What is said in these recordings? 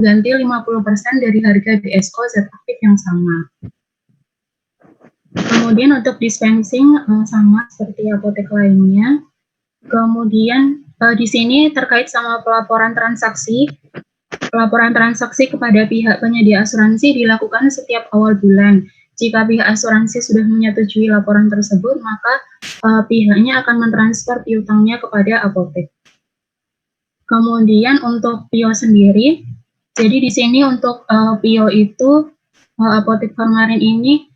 ganti 50% dari harga DSO zat aktif yang sama. Kemudian untuk dispensing sama seperti apotek lainnya. Kemudian di sini terkait sama pelaporan transaksi. Pelaporan transaksi kepada pihak penyedia asuransi dilakukan setiap awal bulan. Jika pihak asuransi sudah menyetujui laporan tersebut, maka pihaknya akan mentransfer piutangnya kepada apotek. Kemudian untuk PIO sendiri, jadi di sini untuk PIO itu apotek Farmarin ini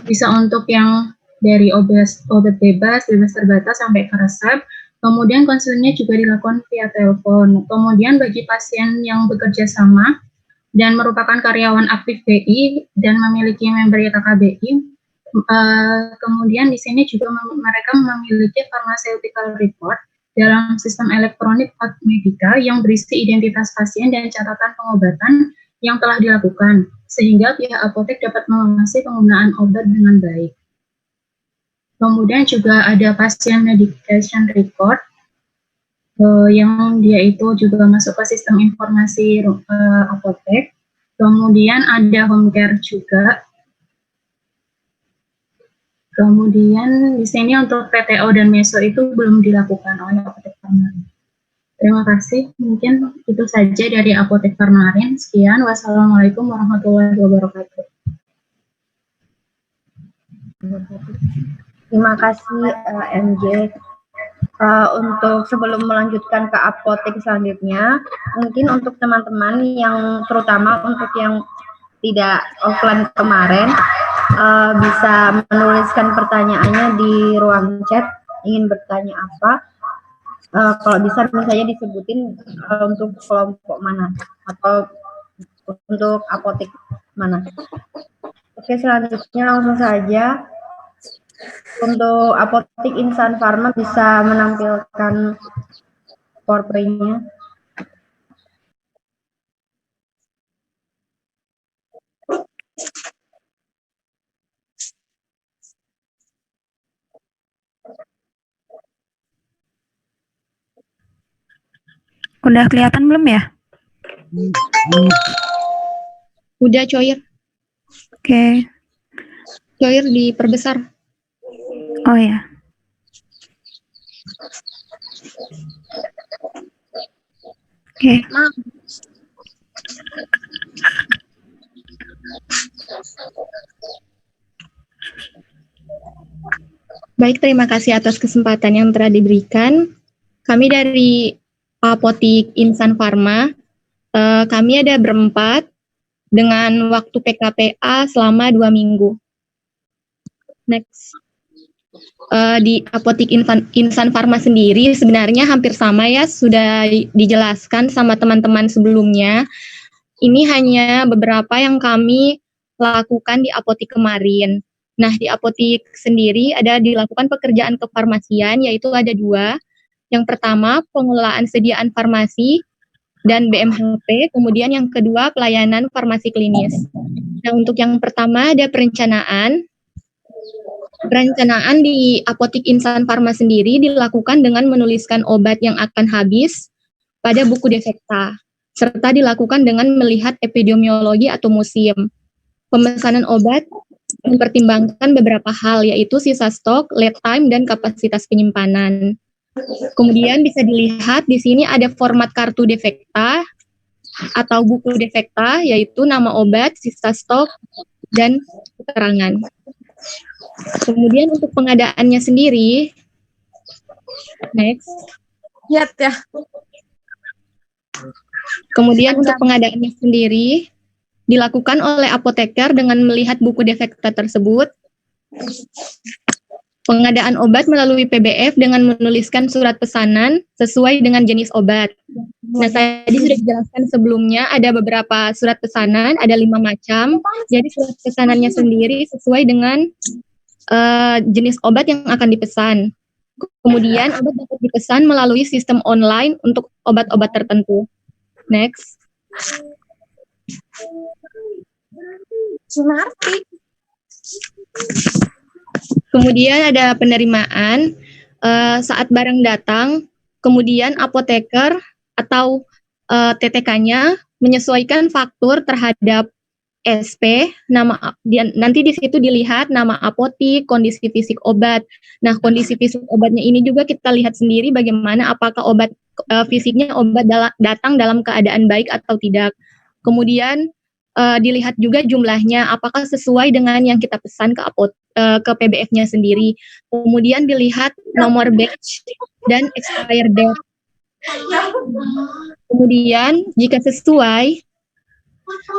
bisa untuk yang dari obat bebas terbatas sampai ke resep. Kemudian konsulnya juga dilakukan via telepon. Kemudian bagi pasien yang bekerja sama dan merupakan karyawan aktif BI dan memiliki member KKBI, kemudian di sini juga mereka memiliki pharmaceutical report dalam sistem elektronik Medika yang berisi identitas pasien dan catatan pengobatan yang telah dilakukan, sehingga pihak apotek dapat mengawasi penggunaan obat dengan baik. Kemudian juga ada pasien medication record yang dia itu juga masuk ke sistem informasi apotek. Kemudian ada home care juga. Kemudian di sini untuk PTO dan MESO itu belum dilakukan oleh apotek Farmarin. Terima kasih. Mungkin itu saja dari apotek Farmarin. Sekian. Wassalamualaikum warahmatullahi wabarakatuh. Terima kasih MJ. Untuk sebelum melanjutkan ke apotek selanjutnya, mungkin untuk teman-teman yang terutama untuk yang tidak offline kemarin, bisa menuliskan pertanyaannya di ruang chat, ingin bertanya apa, kalau bisa misalnya disebutin untuk kelompok mana atau untuk apotek mana. Oke, selanjutnya langsung saja. Untuk apotek Insan Pharma bisa menampilkan PowerPoint-nya. Udah kelihatan belum ya? Udah, Coir. Oke. Coir diperbesar. Oh ya. Oke. Baik, terima kasih atas kesempatan yang telah diberikan. Kami dari Apotik Insan Pharma, kami ada berempat dengan waktu PKPA selama 2 minggu. Next. Di Apotik Insan Pharma sendiri sebenarnya hampir sama ya, sudah dijelaskan sama teman-teman sebelumnya. Ini hanya beberapa yang kami lakukan di apotik kemarin. Nah, di apotik sendiri ada dilakukan pekerjaan kefarmasian, yaitu ada 2. Yang pertama, pengelolaan sediaan farmasi dan BMHP, kemudian yang kedua, pelayanan farmasi klinis. Nah, untuk yang pertama ada perencanaan. Perencanaan di Apotik Insan Pharma sendiri dilakukan dengan menuliskan obat yang akan habis pada buku defekta, serta dilakukan dengan melihat epidemiologi atau museum. Pemesanan obat mempertimbangkan beberapa hal, yaitu sisa stok, lead time, dan kapasitas penyimpanan. Kemudian bisa dilihat di sini ada format kartu defekta atau buku defekta, yaitu nama obat, sisa stok, dan keterangan. Kemudian untuk pengadaannya sendiri, next. Ya. Kemudian untuk pengadaannya sendiri dilakukan oleh apoteker dengan melihat buku defekta tersebut. Pengadaan obat melalui PBF dengan menuliskan surat pesanan sesuai dengan jenis obat. Nah, tadi sudah dijelaskan sebelumnya ada beberapa surat pesanan, ada 5 macam. Jadi surat pesanannya sendiri sesuai dengan jenis obat yang akan dipesan. Kemudian obat dapat dipesan melalui sistem online untuk obat-obat tertentu. Next. Kemudian ada penerimaan saat barang datang, kemudian apoteker atau TTK-nya menyesuaikan faktur terhadap SP, nanti di situ dilihat nama apotik, kondisi fisik obat. Nah, kondisi fisik obatnya ini juga kita lihat sendiri bagaimana apakah obat fisiknya obat datang dalam keadaan baik atau tidak. Kemudian dilihat juga jumlahnya apakah sesuai dengan yang kita pesan ke PBF-nya sendiri. Kemudian dilihat nomor batch dan expired date. Kemudian jika sesuai,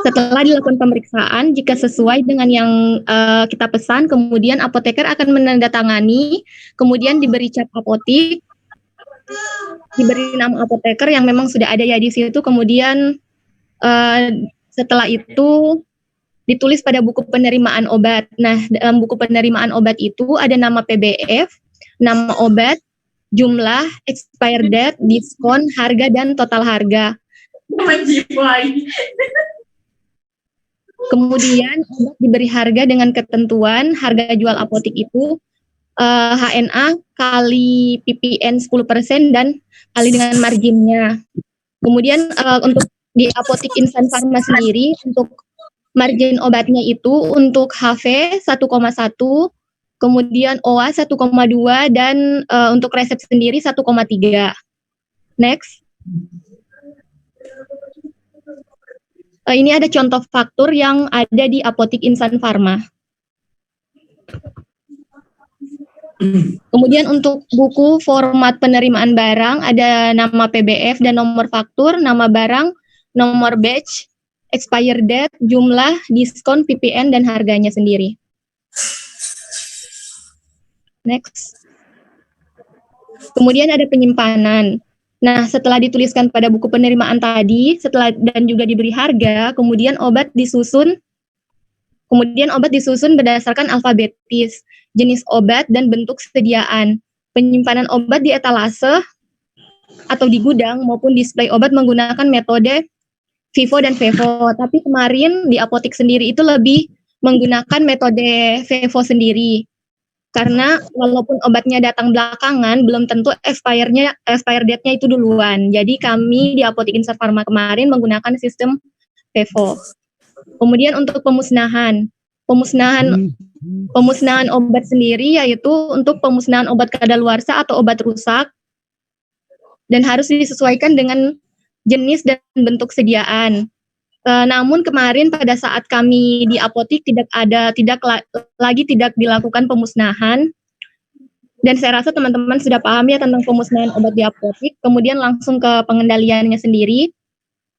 setelah dilakukan pemeriksaan, jika sesuai dengan yang kita pesan, kemudian apoteker akan menandatangani, kemudian diberi cap apotik, diberi nama apoteker yang memang sudah ada ya di situ, kemudian setelah itu ditulis pada buku penerimaan obat. Nah, dalam buku penerimaan obat itu ada nama PBF, nama obat, jumlah, expired date, diskon, harga, dan total harga. Kemudian obat diberi harga dengan ketentuan harga jual apotik itu HNA kali PPN 10% dan kali dengan marginnya. Kemudian untuk di apotik Insan Pharma sendiri untuk margin obatnya itu untuk HV 1,1, kemudian OA 1,2 dan untuk resep sendiri 1,3. Next. Ini ada contoh faktur yang ada di apotik Insan Pharma. Kemudian untuk buku format penerimaan barang ada nama PBF dan nomor faktur, nama barang, nomor batch, expired date, jumlah, diskon, PPN, dan harganya sendiri. Next. Kemudian ada penyimpanan. Nah, setelah dituliskan pada buku penerimaan tadi, dan juga diberi harga, kemudian obat disusun berdasarkan alfabetis, jenis obat dan bentuk sediaan. Penyimpanan obat di etalase atau di gudang maupun display obat menggunakan metode FIFO dan FEVO. Tapi kemarin di apotik sendiri itu lebih menggunakan metode FEVO sendiri. Karena walaupun obatnya datang belakangan, belum tentu expire date-nya itu duluan. Jadi kami di apotik Insan Pharma kemarin menggunakan sistem FEVO. Kemudian untuk pemusnahan obat sendiri yaitu untuk pemusnahan obat kadaluarsa atau obat rusak dan harus disesuaikan dengan jenis dan bentuk sediaan. Namun kemarin pada saat kami di apotik tidak dilakukan pemusnahan, dan saya rasa teman-teman sudah paham ya tentang pemusnahan obat di apotik. Kemudian langsung ke pengendaliannya sendiri.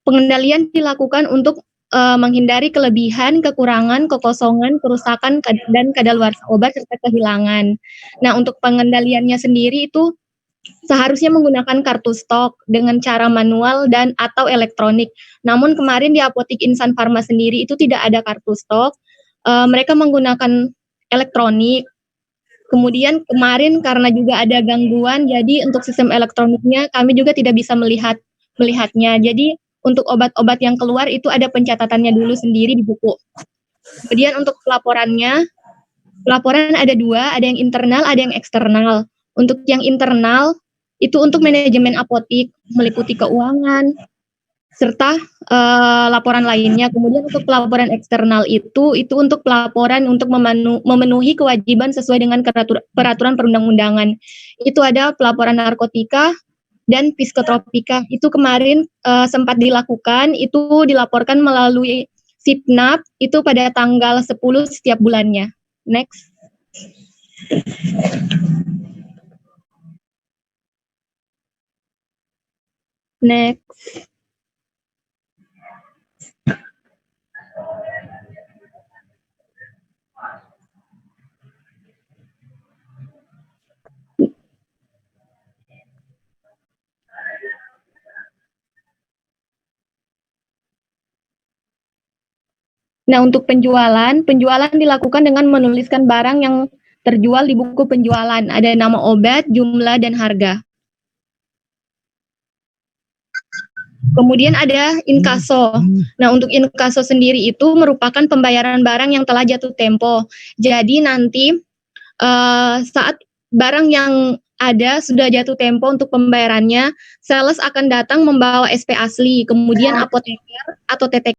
Pengendalian dilakukan untuk menghindari kelebihan, kekurangan, kekosongan, kerusakan dan kadaluarsa obat serta kehilangan. Nah, untuk pengendaliannya sendiri itu seharusnya menggunakan kartu stok dengan cara manual dan atau elektronik. Namun kemarin di apotik Insan Pharma sendiri itu tidak ada kartu stok. Mereka menggunakan elektronik. Kemudian kemarin karena juga ada gangguan, jadi untuk sistem elektroniknya kami juga tidak bisa melihatnya. Jadi untuk obat-obat yang keluar itu ada pencatatannya dulu sendiri di buku. Kemudian untuk pelaporan ada dua, ada yang internal, ada yang eksternal. Untuk yang internal, itu untuk manajemen apotik, meliputi keuangan, serta laporan lainnya. Kemudian untuk pelaporan eksternal itu untuk pelaporan untuk memenuhi kewajiban sesuai dengan peraturan perundang-undangan. Itu ada pelaporan narkotika dan psikotropika. Itu kemarin sempat dilakukan, itu dilaporkan melalui SIPNAP, itu pada tanggal 10 setiap bulannya. Next. Next. Nah, untuk penjualan dilakukan dengan menuliskan barang yang terjual di buku penjualan. Ada nama obat, jumlah, dan harga. Kemudian ada inkaso. Nah, untuk inkaso sendiri itu merupakan pembayaran barang yang telah jatuh tempo. Jadi nanti saat barang yang sudah jatuh tempo untuk pembayarannya, sales akan datang membawa SP asli, kemudian apoteker atau TTK